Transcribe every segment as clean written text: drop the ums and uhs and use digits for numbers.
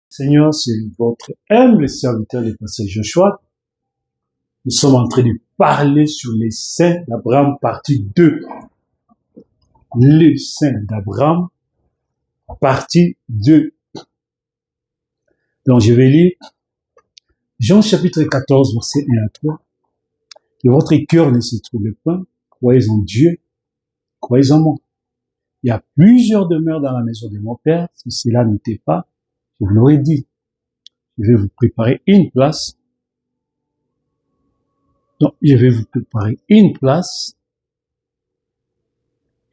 Seigneur, c'est votre humble serviteur, le pasteur Joshua. Nous sommes en train de parler sur les saints d'Abraham, partie 2. Les saints d'Abraham, partie 2. Donc, je vais lire Jean chapitre 14, verset 1 à 3. Que votre cœur ne se trouble point, croyez en Dieu, croyez en moi. Il y a plusieurs demeures dans la maison de mon Père. Si cela n'était pas, je vous l'aurais dit. Je vais vous préparer une place. Donc, je vais vous préparer une place.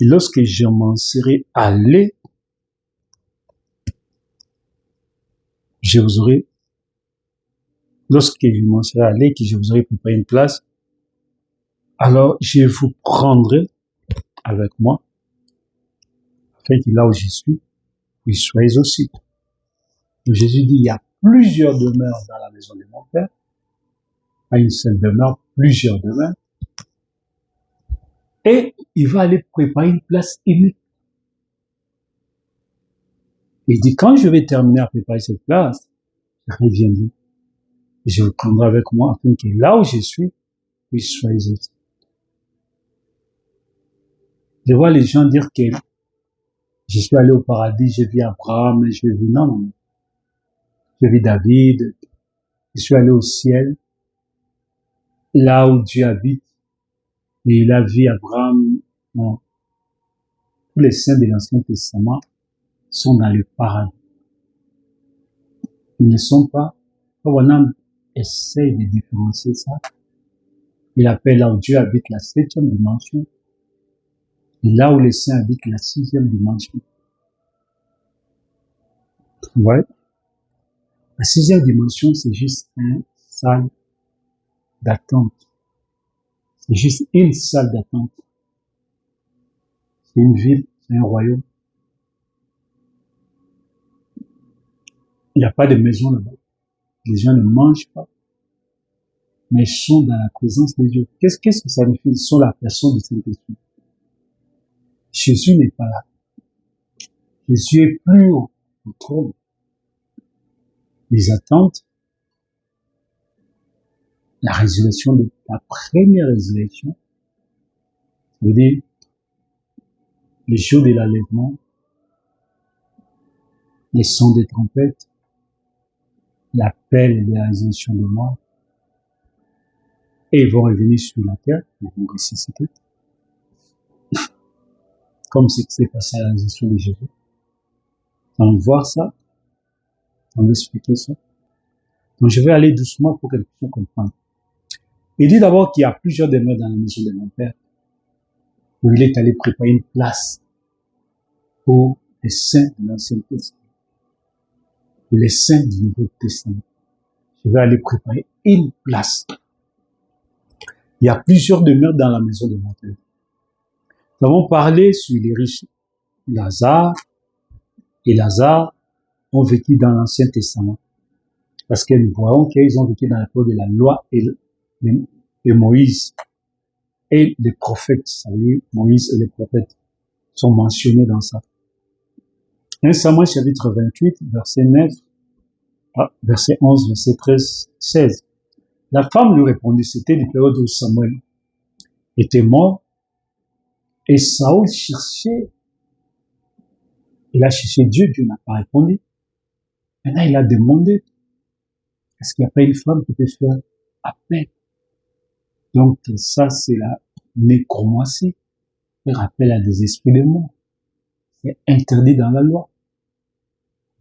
Et lorsque je m'en serai allé, je vous aurai, lorsque je m'en serai allé, que je vous aurai préparé une place, alors je vous prendrai avec moi, afin que là où je suis, vous y soyez aussi. Donc Jésus dit, il y a plusieurs demeures dans la maison de mon Père, pas une seule demeure, plusieurs demeures. Et il va aller préparer une place unique. Il dit, quand je vais terminer à préparer cette place, je reviendrai. Et je vous prendrai avec moi, afin que là où je suis, vous y soyez aussi. Je vois les gens dire que je suis allé au paradis, j'ai vu Abraham, j'ai vu, non. J'ai vu David, je suis allé au ciel, là où Dieu habite, et il a vu Abraham. Non. Tous les saints de l'Ancien Testament sont dans le paradis. Ils ne sont pas, on essaye de différencier ça. Il appelle là où Dieu habite la 7e dimension, et là où les saints habitent la 6e dimension. Ouais. La 6e dimension, c'est juste une salle d'attente. C'est juste une salle d'attente. C'est une ville, c'est un royaume. Il n'y a pas de maison là-bas. Les gens ne mangent pas, mais ils sont dans la présence de Dieu. Qu'est-ce que ça signifie? Ils sont la personne de Saint-Esprit. Jésus n'est pas là. Jésus est plus haut au trône. Ils attendent la résurrection de la première résurrection. Ça veut dire le jour de l'enlèvement, les sons des trompettes, l'appel de la résurrection de mort. Et ils vont revenir sur la terre, ils vont ressusciter. Comme ce qui s'est passé à la résurrection de Jésus. On va voir ça, on va expliquer ça. Donc je vais aller doucement pour que les gens comprennent. Il dit d'abord qu'il y a plusieurs demeures dans la maison de mon Père, où il est allé préparer une place pour les saints de l'Ancien Testament, pour les saints du Nouveau Testament. Je vais aller préparer une place. Il y a plusieurs demeures dans la maison de mon Père. Nous avons parlé sur les riches. Lazare et Lazare ont vécu dans l'Ancien Testament. Parce que nous voyons qu'ils ont vécu dans l'époque de la loi et Moïse. Et les prophètes, ça veut dire Moïse et les prophètes sont mentionnés dans ça. 1 Samuel chapitre 28, verset 9, verset 11, verset 13, 16. La femme lui répondit, c'était la période où Samuel était mort, et Saül cherchait, il a cherché Dieu, Dieu n'a pas répondu. Maintenant, il a demandé, est-ce qu'il n'y a pas une femme qui peut faire appel? Donc, ça, c'est la nécromancie, faire appel à des esprits de mort. C'est interdit dans la loi.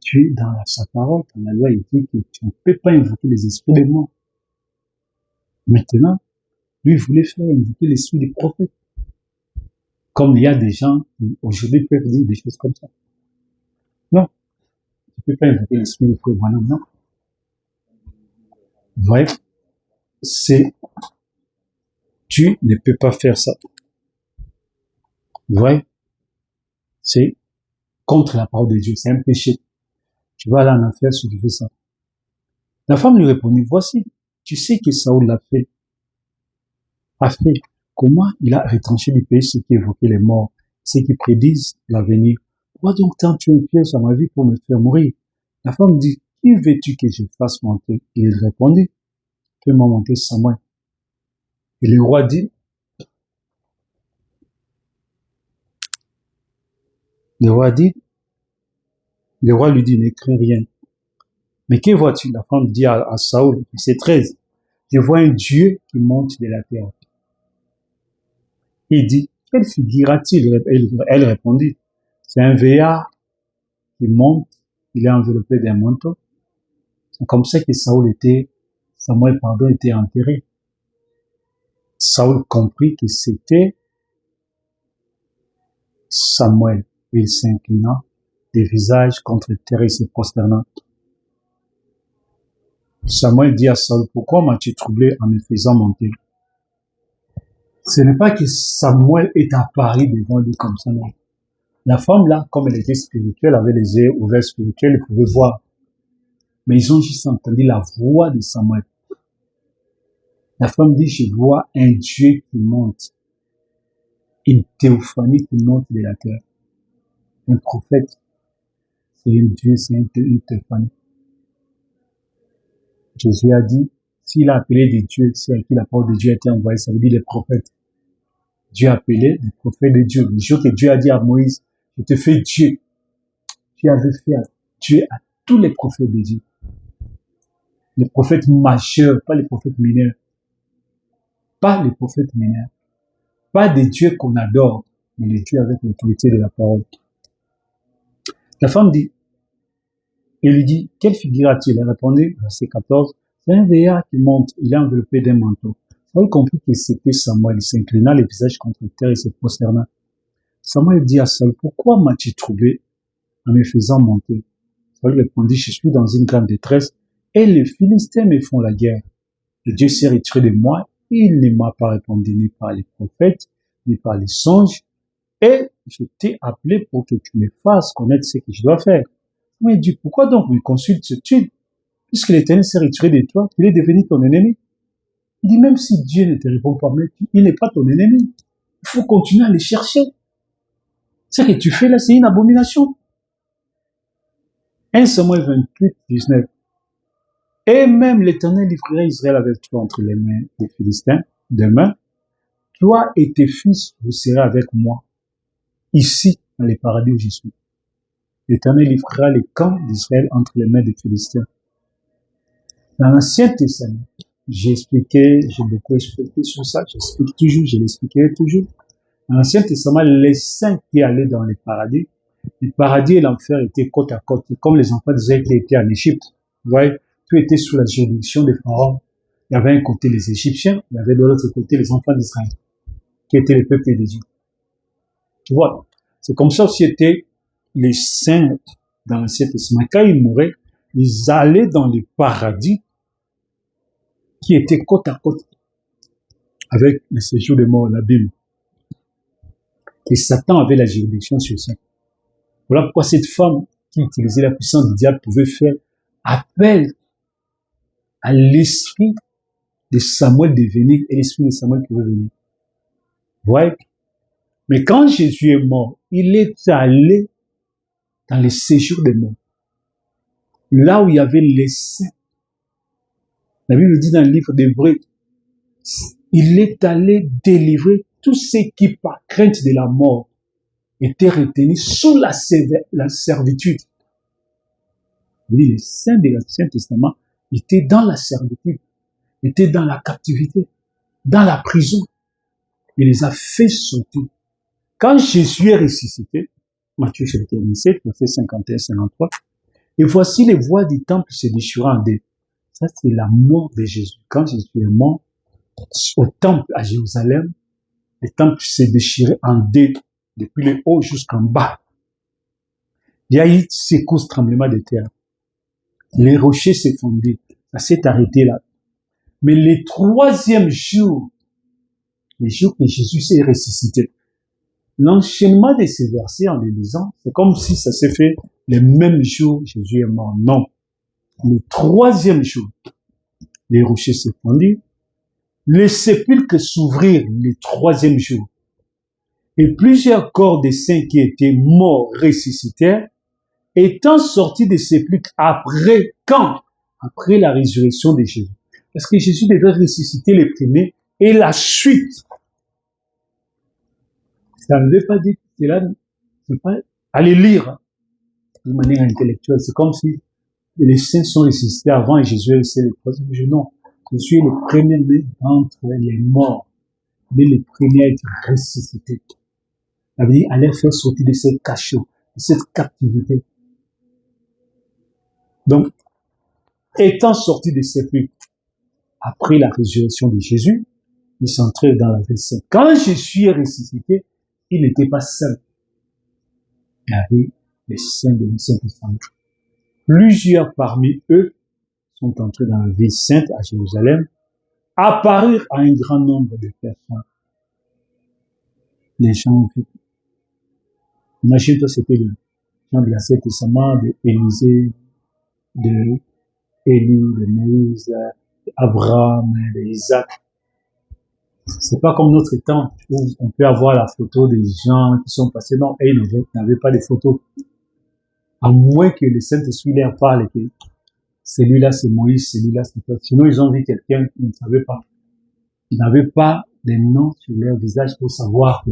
Dieu, dans sa parole, dans la loi, il dit que tu ne peux pas invoquer les esprits de mort. Maintenant, lui voulait faire invoquer l'esprit des prophètes. Comme il y a des gens qui aujourd'hui peuvent dire des choses comme ça. Non, tu ne peux pas invoquer l'esprit de frère Branham, non. Bref, tu ne peux pas faire ça. Bref, c'est contre la parole de Dieu, c'est un péché. Tu vas aller en enfer si tu fais ça. La femme lui répondit, voici, tu sais que Saül a fait. Comment il a retranché du pays ceux qui évoquaient les morts, ceux qui prédisent l'avenir. Pourquoi donc tant tu es piège à ma vie pour me faire mourir? La femme dit, Qui veux-tu que je fasse monter? Il répondit, fais-moi monter Samuel. Et le roi dit, le roi lui dit, n'écris rien. Mais que vois-tu? La femme dit à Saoul, verset 13, je vois un Dieu qui monte de la terre. Il dit, quelle figure a-t-il? Elle répondit, c'est un vieillard qui monte, il est enveloppé d'un manteau. C'est comme ça que Samuel était enterré. Saoul comprit que c'était Samuel. Il s'inclina, des visages contre terre et se prosterna. Samuel dit à Saul, pourquoi m'as-tu troublé en me faisant monter? Ce n'est pas que Samuel est apparu devant lui comme ça, non. La femme là, comme elle était spirituelle, avait les yeux ouverts spirituels, elle pouvait voir. Mais ils ont juste entendu la voix de Samuel. La femme dit, je vois un Dieu qui monte. Une théophanie qui monte de la terre. Un prophète, c'est un Dieu, c'est une théophanie. Jésus a dit, s'il a appelé des dieux, c'est à qui la parole de Dieu a été envoyée, ça veut dire les prophètes. Dieu a appelé les prophètes de Dieu. Le jour que Dieu a dit à Moïse, je te fais Dieu. Dieu avait fait Dieu à tous les prophètes de Dieu. Les prophètes majeurs, pas les prophètes mineurs. Pas les prophètes mineurs. Pas des dieux qu'on adore, mais les dieux avec l'autorité de la parole. La femme dit, il lui dit, quelle figure a-t-il? Elle répondait, verset 14, c'est un vieillard qui monte, il est enveloppé d'un manteau. Saul comprit que c'était Samuel, il s'inclina les visages contre terre et se prosterna. Samuel dit à Saul, pourquoi m'as-tu troublé en me faisant monter? Saul répondit, je suis dans une grande détresse et les Philistins me font la guerre. Le Dieu s'est retiré de moi, il ne m'a pas répondu ni par les prophètes, ni par les songes, et je t'ai appelé pour que tu me fasses connaître ce que je dois faire. Mais il dit, pourquoi donc me consultes-tu? Puisque l'Éternel s'est retiré de toi, il est devenu ton ennemi. Il dit, même si Dieu ne te répond pas, mais il n'est pas ton ennemi. Il faut continuer à le chercher. Ce que tu fais là, c'est une abomination. 1 Samuel 28, 19. Et même l'Éternel livrera Israël avec toi entre les mains des Philistins. Demain, toi et tes fils, vous serez avec moi, ici, dans les paradis où je suis. L'Éternel livrera les camps d'Israël entre les mains des Philistins. Dans l'Ancien Testament, j'ai beaucoup expliqué sur ça, j'explique toujours, je l'expliquerai toujours. Dans l'Ancien Testament, les saints qui allaient dans les paradis, le paradis et l'enfer étaient côte à côte, comme les enfants d'Israël qui étaient en Égypte. Vous voyez, tout était sous la juridiction des pharaons. Il y avait un côté les Égyptiens, il y avait de l'autre côté les enfants d'Israël, qui étaient le peuple de Dieu. Tu vois, c'est comme ça aussi étaient les saints dans l'Ancien Testament. Quand ils mouraient, ils allaient dans les paradis qui étaient côte à côte avec le séjour des morts, la Bible. Et Satan avait la juridiction sur ça. Voilà pourquoi cette femme qui utilisait la puissance du diable pouvait faire appel à l'esprit de Samuel de venir et l'esprit de Samuel pouvait venir. Vous voyez? Mais quand Jésus est mort, il est allé dans le séjour des morts. Là où il y avait les saints. La Bible dit dans le livre d'Hébreux, il est allé délivrer tous ceux qui, par crainte de la mort, étaient retenus sous la servitude. Les saints de l'Ancien Testament étaient dans la servitude, étaient dans la captivité, dans la prison. Il les a fait sauter. Quand Jésus est ressuscité, Matthieu chapitre 27, verset 51-53, et voici les voies du temple se déchirant en deux. Ça, c'est la mort de Jésus. Quand Jésus est mort, au temple à Jérusalem, le temple s'est déchiré en deux, depuis le haut jusqu'en bas. Il y a eu secousse, tremblement de terre. Les rochers s'est fondé. Ça s'est arrêté là. Mais le troisième jour, le jour que Jésus s'est ressuscité, l'enchaînement de ces versets en les lisant, c'est comme si ça s'est fait le même jour où Jésus est mort. Non. Le troisième jour, les rochers s'est fondu. Les sépulcres s'ouvrirent le troisième jour. Et plusieurs corps des saints qui étaient morts ressuscitèrent. étant sortis des sépulcres après quand? Après la résurrection de Jésus. Parce que Jésus devait ressusciter les premiers et la suite. Ça ne veut pas dire que cela, c'est pas aller lire de manière intellectuelle. C'est comme si les saints sont ressuscités avant et Jésus est ressuscité le troisième jour. Non. Jésus est le premier né entre les morts. Mais le premier a été ressuscité. Ça veut dire aller faire sortir de ces cachots, de cette captivité. Donc, étant sorti de ces sépulcres après la résurrection de Jésus, ils s'entrèrent dans la ville sainte. Quand Jésus est ressuscité, il n'était pas seul. Il y avait les saints de l'Ancien Testament. Plusieurs parmi eux sont entrés dans la ville sainte à Jérusalem, apparurent à un grand nombre de personnes. Les gens ont vu. Imagine-toi, c'était les gens de l'Ancien Testament, de Élisée, de Élie, de Moïse, d'Abraham, d'Isaac. C'est pas comme notre temps où on peut avoir la photo des gens qui sont passés. Non, et ils n'avaient pas de photos. À moins que le Saint-Esprit leur parle et que celui-là c'est Moïse, celui-là c'est toi. Sinon, ils ont vu quelqu'un qu'ils ne savaient pas. Ils n'avaient pas des noms sur leur visage pour savoir que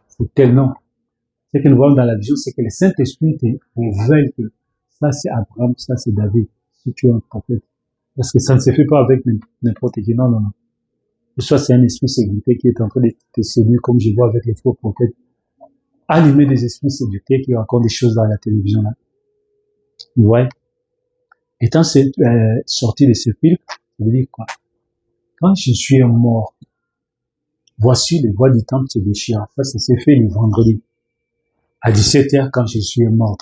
c'est tel nom. Ce que nous voyons dans la vision, c'est que le Saint-Esprit te révèle que ça c'est Abraham, ça c'est David, si tu es un prophète. Parce que ça ne se fait pas avec n'importe qui. Non, non, non. Soit c'est un esprit séducteur qui est en train de te séduire, comme je vois avec les faux prophètes, allumer des esprits séducteurs qui racontent des choses dans la télévision, là. Ouais. Étant sorti de ce film, ça veut dire quoi? Quand je suis mort, voici les voies du temple se déchirent. Ça s'est fait le vendredi. À 17h, quand je suis mort,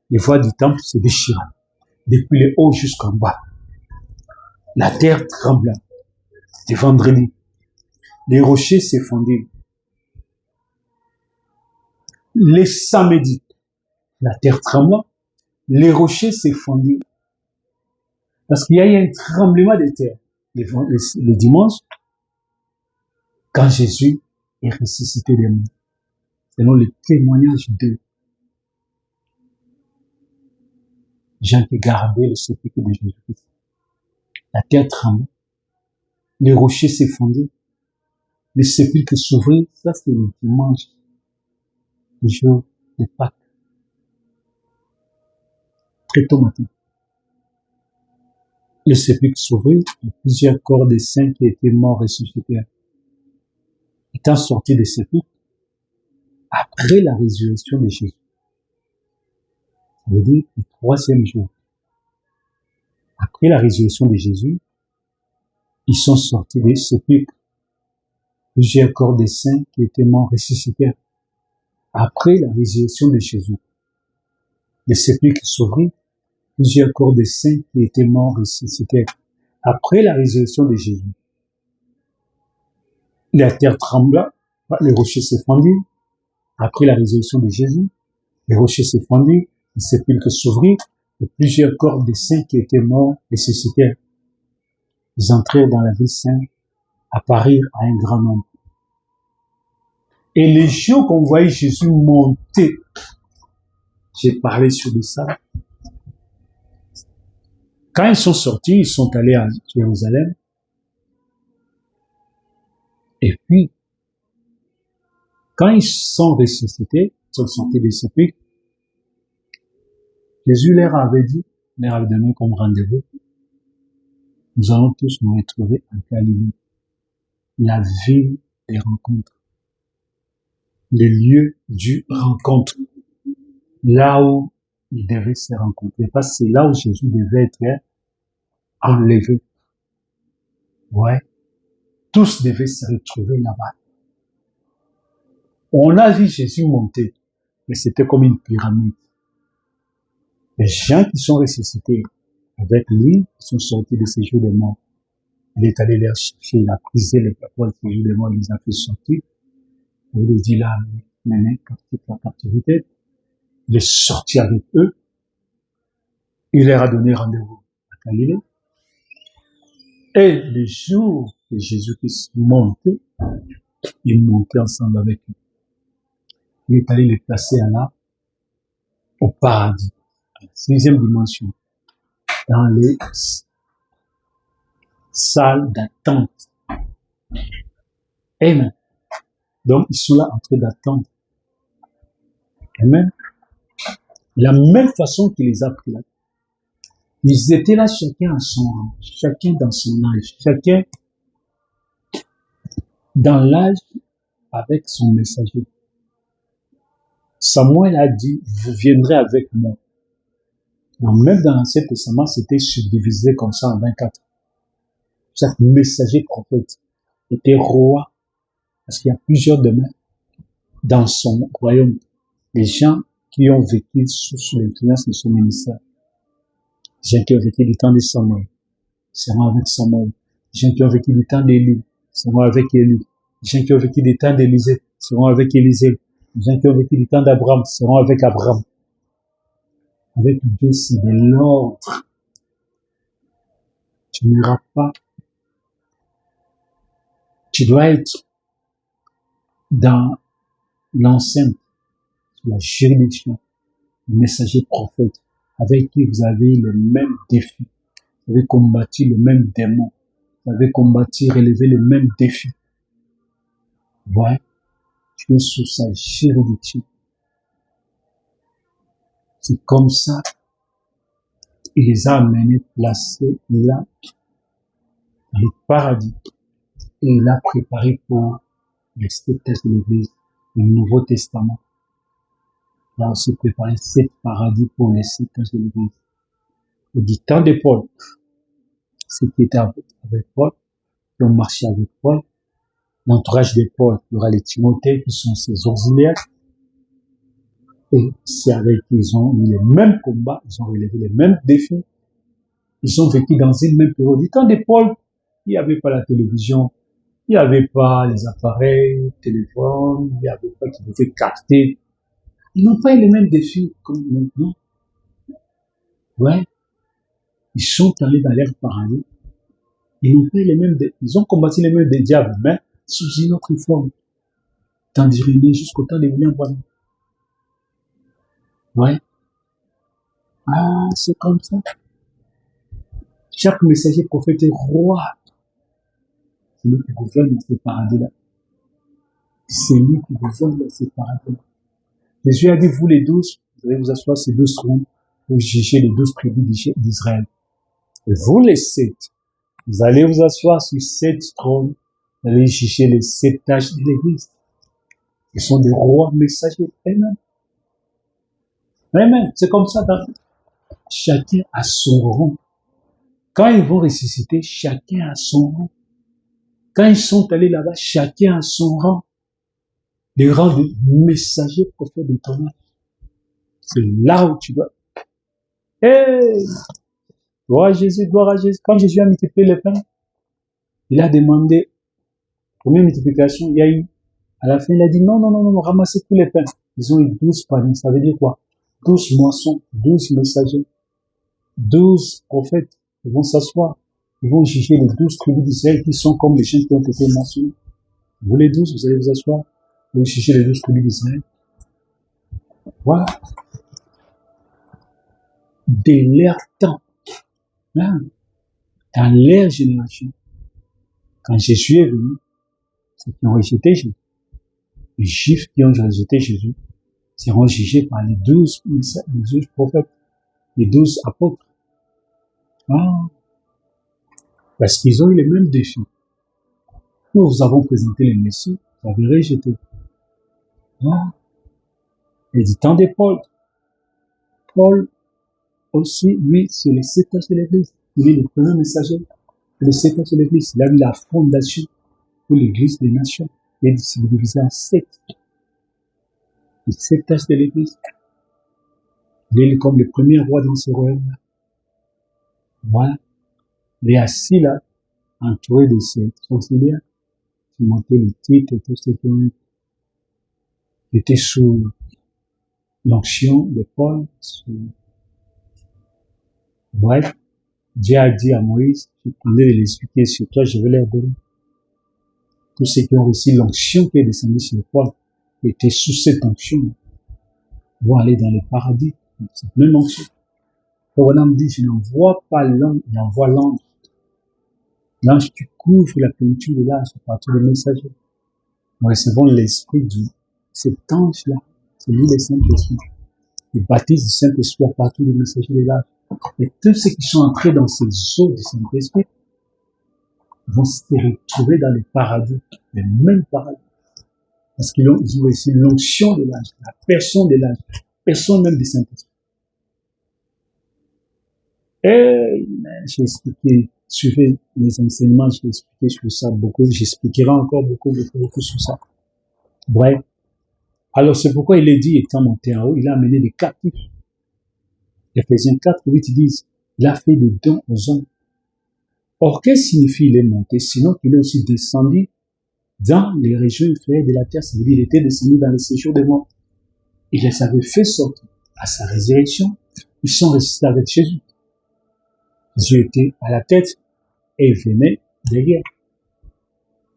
les voies du temple se déchirent. Depuis le haut jusqu'en bas. La terre trembla. C'était vendredi. Les rochers s'effondirent. Les samedis, la terre trembla, les rochers s'effondirent. Parce qu'il y a eu un tremblement de terre le dimanche, quand Jésus est ressuscité des morts. Selon le témoignage de Jean qui gardait le sépulcre de Jésus-Christ. La terre tremblait, les rochers s'effondirent, les sépulcres s'ouvrirent. Ça, c'est le dimanche, le jour de Pâques. Très tôt matin. Les sépulcres s'ouvrirent et plusieurs corps des saints qui étaient morts ressuscitèrent. Étant sortis des sépulcres, après la résurrection de Jésus. Ça veut dire le troisième jour. Après la résurrection de Jésus, ils sont sortis des sépulcres. Plusieurs corps des saints qui étaient morts ressuscitèrent. Après la résurrection de Jésus, les sépulcres s'ouvrirent. Plusieurs corps des saints qui étaient morts ressuscitèrent. Après la résurrection de Jésus, la terre trembla, les rochers s'effondirent. Après la résurrection de Jésus, les rochers s'effondirent, les sépulcres s'ouvrirent, et plusieurs corps des saints qui étaient morts ressuscitèrent. Ils entrèrent dans la ville sainte, apparurent à un grand nombre. Et les jours qu'on voyait Jésus monter, j'ai parlé sur ça. Quand ils sont sortis, ils sont allés à Jérusalem. Et puis, quand ils sont ressuscités, ils sont sortis des sépulcres, Jésus leur avait dit, leur avait donné comme rendez-vous, nous allons tous nous retrouver en Galilée, la ville des rencontres, le lieu du rencontre, là où ils devaient se rencontrer, parce que c'est là où Jésus devait être enlevé. Ouais. Tous devaient se retrouver là-bas. On a vu Jésus monter, mais c'était comme une pyramide. Les gens qui sont ressuscités avec lui, ils sont sortis de ces jours des morts. Il est allé les chercher, il a brisé les capotes de ces jours des morts, il les a fait sortir. Et il dit là, menez toute la captivité. Il est sorti avec eux. Il leur a donné rendez-vous à Galilée. Et le jour que Jésus-Christ montait, ils montaient ensemble avec eux. Il est allé les placer là, au paradis. sixième dimension, dans les salles d'attente. Amen. Donc, ils sont là en train d'attendre. Amen. La même façon qu'il les a pris là. Ils étaient là chacun à son rang, chacun dans son âge, chacun dans l'âge avec son messager. Samuel a dit, vous viendrez avec moi. Donc, même dans l'Ancien Testament, c'était subdivisé comme ça en 24. Chaque messager prophète était roi, parce qu'il y a plusieurs domaines dans son royaume. Les gens qui ont vécu sous l'influence de son ministère. Les gens qui ont vécu du temps de Samuel, seront avec Samuel. Les gens qui ont vécu du temps d'Élie, seront avec Élie. Les gens qui ont vécu du temps d'Élisée, seront avec Élisée. Les gens qui ont vécu du temps d'Abraham, seront avec Abraham. Avec Dieu, c'est de l'ordre. Tu n'iras pas. Tu dois être dans l'enceinte, la juridiction, le messager prophète, avec qui vous avez le même défi. Vous avez combattu le même démon. Vous avez combattu, relevé le même défi. Ouais. Tu es sous sa juridiction. C'est comme ça. Il les a amenés, placés là, dans le paradis. Et il a préparé pour les 7 tâches de l'Église, le Nouveau Testament. Là, on s'est préparé 7 paradis pour les 7 tâches de l'Église. Au du temps de Paul, ceux qui étaient avec Paul, qui ont marché avec Paul, l'entourage de Paul, il y aura les Timothée qui sont ses auxiliaires. Et c'est avec qui ils ont eu les mêmes combats, ils ont relevé les mêmes défis. Ils ont vécu dans une même période. Du temps de Paul, il n'y avait pas la télévision, il n'y avait pas les appareils, téléphone, il n'y avait pas qui pouvaient capter. Ils n'ont pas eu les mêmes défis comme maintenant. Ouais. Ils sont allés dans leur paradis. Ils n'ont pas eu les mêmes défis. Ils ont combattu les mêmes diables, mais sous une autre forme. D'Andréné jusqu'au temps de William Branham. Ouais. Ah, c'est comme ça. Chaque messager prophète est roi. C'est lui qui gouverne dans ce paradis-là. C'est lui qui gouverne dans ce paradis-là. Jésus a dit, vous les 12, vous allez vous asseoir ces 12 trônes pour juger les 12 tribus d'Israël. Et vous les 7, vous allez vous asseoir sur 7 trônes, vous allez juger les 7 tâches de l'Église. Ils sont des rois messagers. Amen. Amen. C'est comme ça. Chacun a son rang. Quand ils vont ressusciter, chacun a son rang. Quand ils sont allés là-bas, chacun a son rang. Le rang de messager prophète de ton âge. C'est là où tu dois. Hey! Gloire à Jésus, gloire à Jésus. Quand Jésus a multiplié les pains, il a demandé, première multiplication, il y a eu, à la fin, il a dit, non, ramassez tous les pains. Ils ont eu 12 paniers. Ça veut dire quoi? 12 moissons, 12 messagers, 12 prophètes. Ils vont s'asseoir. Ils vont juger les 12 tribus d'Israël qui sont comme les gens qui ont été mentionnés. Vous les 12, vous allez vous asseoir. Vous juger les 12 tribus d'Israël. Voilà. De leur temps. Là, dans leur génération. Quand Jésus est venu, ceux qui ont rejeté Jésus, les Juifs qui ont rejeté Jésus, seront jugés par les 12 prophètes, les 12 apôtres. Ah. Parce qu'ils ont eu les mêmes défis. Nous vous avons présenté les messieurs, vous avez rejeté. Ah. Et du temps de Paul, Paul aussi, lui, c'est les 7 tâches de l'Église. Il est le premier messager de les 7 tâches de l'Église. Il a eu la fondation pour l'Église des nations. Il est divisé en 7. Les 7 tâches de l'Église. Il est comme le premier roi dans ce royaume-là. Voilà. Il est assis là, entouré de ses auxiliaires, qui montaient le titre et tout ce qui était sous l'onction de Paul. Bref, Dieu a dit à Moïse, je prendrai de l'expliquer sur toi, je vais leur donner. Tous ceux qui ont reçu l'onction qui est descendue sur Paul, étaient sous cette onction, vont aller dans le paradis, cette même onction. Bonhomme dit, je n'envoie pas l'ange, il envoie l'ange. L'ange qui couvre la plénitude de l'âge à partir du messager. Nous recevons l'esprit de cet ange-là, c'est lui le Saint-Esprit. Il baptise du Saint-Esprit à partir du messager de l'âge. Et tous ceux qui sont entrés dans ces eaux du Saint-Esprit vont se retrouver dans le paradis, le même paradis. Parce qu'ils ont reçu l'onction de l'âge, la personne de l'âge, personne même du Saint-Esprit. Et j'ai expliqué, suivez les enseignements, j'ai expliqué sur ça beaucoup, j'expliquerai encore beaucoup sur ça. Bref. Alors c'est pourquoi il est dit, étant monté en haut, il a amené des captifs. Éphésiens 4, 8 disent, il a fait des dons aux hommes. Or, qu'est-ce qui signifie il est monté? Sinon qu'il est aussi descendu dans les régions inférieures de la terre. Ça veut dire qu'il était descendu dans le séjour des morts. Il les avait fait sortir à sa résurrection. Ils sont restés avec Jésus. Jésus était à la tête et il venait derrière.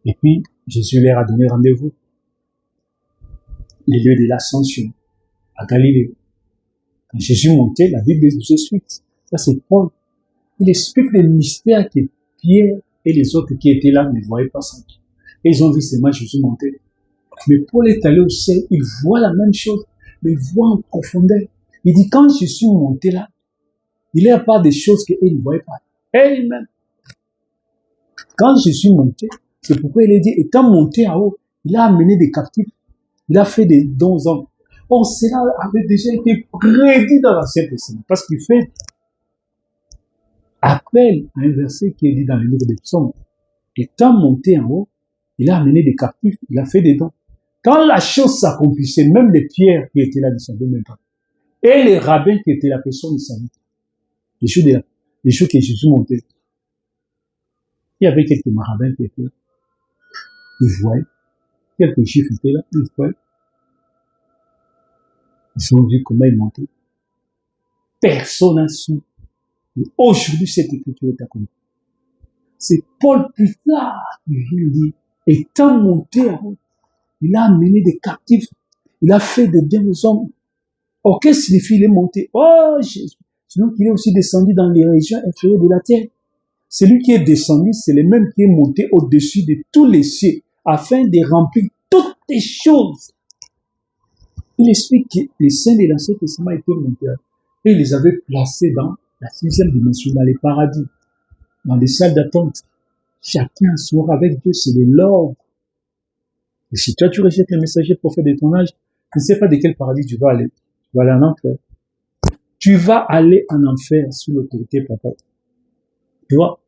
Et puis, Jésus leur a donné rendez-vous. Les lieux de l'ascension à Galilée. Quand Jésus montait, la Bible nous explique. Ça, c'est Paul. Il explique les mystères que Pierre et les autres qui étaient là ne voyaient pas ça. Et ils ont vu seulement Jésus monter. Mais Paul est allé au ciel, il voit la même chose, mais il voit en profondeur. Il dit, quand je suis monté là, il n'y a pas des choses qu'ils ne voyaient pas. Amen. Quand je suis monté, c'est pourquoi il est dit, étant monté en haut, il a amené des captifs, il a fait des dons aux hommes. Or, cela avait déjà été prédit dans l'Ancien Testament, parce qu'il fait appel à un verset qui est dit dans le livre des Psaumes. Étant monté en haut, il a amené des captifs, il a fait des dons. Quand la chose s'accomplissait, même les pierres qui étaient là ne savaient même pas. Et les rabbins qui étaient là, personne ne savait. Les choses que Jésus montait. Il y avait quelques rabbins qui étaient là. Ils voyaient. Quelques chiffres étaient là, ils voyaient. Ils ont vu comment il montait. Personne n'a su. Aujourd'hui, cette écriture est accomplie. C'est Paul plus tard qui vient dire, étant monté en haut, il a amené des captifs, il a fait des biens aux hommes. Or, qu'est-ce que signifie il est monté? Oh, Jésus. Sinon qu'il est aussi descendu dans les régions inférieures de la terre. Celui qui est descendu, c'est le même qui est monté au-dessus de tous les cieux, afin de remplir toutes les choses. Il explique que les saints de l'Ancien Testament étaient montés et il les avait placés dans la sixième dimension, dans les paradis, dans les salles d'attente. Chacun sera avec Dieu, c'est de l'ordre. Et si toi tu rejettes le messager prophète de ton âge, je ne sais pas de quel paradis tu vas aller. Tu vas aller en enfer. Tu vas aller en enfer sous l'autorité papa. Tu vois?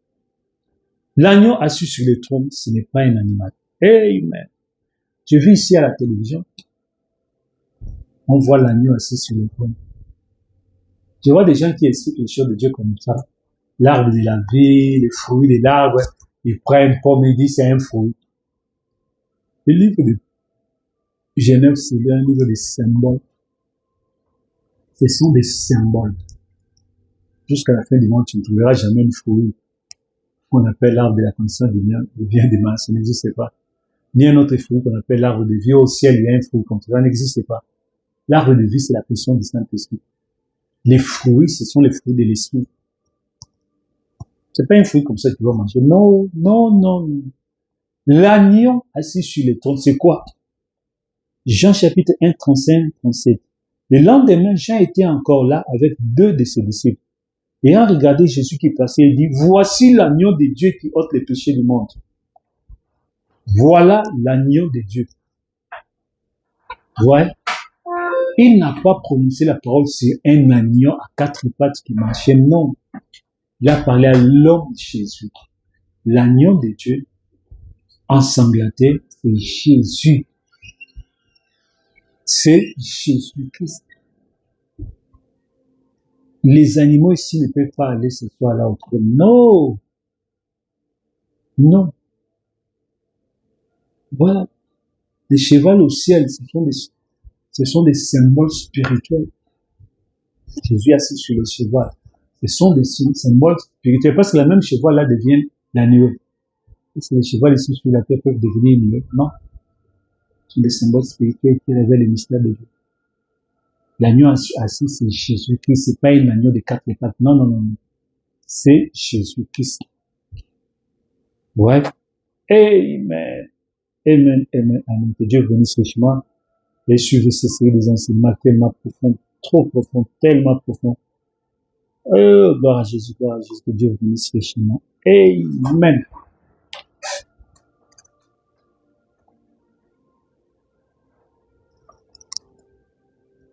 L'agneau assis sur le trône, ce n'est pas un animal. Amen. J'ai vu ici à la télévision, on voit l'agneau assis sur le trône. Je vois des gens qui expliquent les choses de Dieu comme ça. L'arbre de la vie, les fruits de l'arbre, ils prennent pomme et disent c'est un fruit. Le livre de Genève, c'est un livre de symboles. Ce sont des symboles. Jusqu'à la fin du monde, tu ne trouveras jamais une fruit qu'on appelle l'arbre de la connaissance du bien et du mal. Ça n'existe pas. Ni un autre fruit qu'on appelle l'arbre de vie. Au ciel, il y a un fruit comme ça. Ça n'existe pas. L'arbre de vie, c'est la personne du Saint-Esprit. Les fruits, ce sont les fruits de l'esprit. C'est pas un fruit comme ça que tu vas manger. Non, non, non, non. L'agneau assis sur le trône, c'est quoi? Jean chapitre 1, 35, 37. Le lendemain, Jean était encore là avec deux de ses disciples. Ayant regardé Jésus qui passait, il dit, voici l'agneau de Dieu qui ôte les péchés du monde. Voilà l'agneau de Dieu. Ouais. Il n'a pas prononcé la parole sur un agneau à quatre pattes qui marchait. Non. Il a parlé à l'homme de Jésus. L'agneau de Dieu, ensanglanté, c'est Jésus. C'est Jésus-Christ. Les animaux ici ne peuvent pas aller ce soir là au trône. Non. Non. Voilà. Les chevals au ciel, ce sont des symboles spirituels. Jésus assis sur le cheval. Ce sont des symboles spirituels. Parce que la même cheval là devient l'agneau. Est-ce que les chevals ici sur la terre peuvent devenir une? Non. Ce sont des symboles spirituels qui révèlent les mystères de Dieu. L'agneau assis, c'est Jésus-Christ. C'est pas un agneau de 4 pattes. Non, non, non. C'est Jésus-Christ. Ouais. Amen. Amen, amen, amen. Que Dieu bénisse richement. Et suivez ces séries des enseignements tellement profonds, trop profonds, tellement profonds. Gloire à Jésus, gloire à Jésus. Que Dieu bénisse richement. Amen.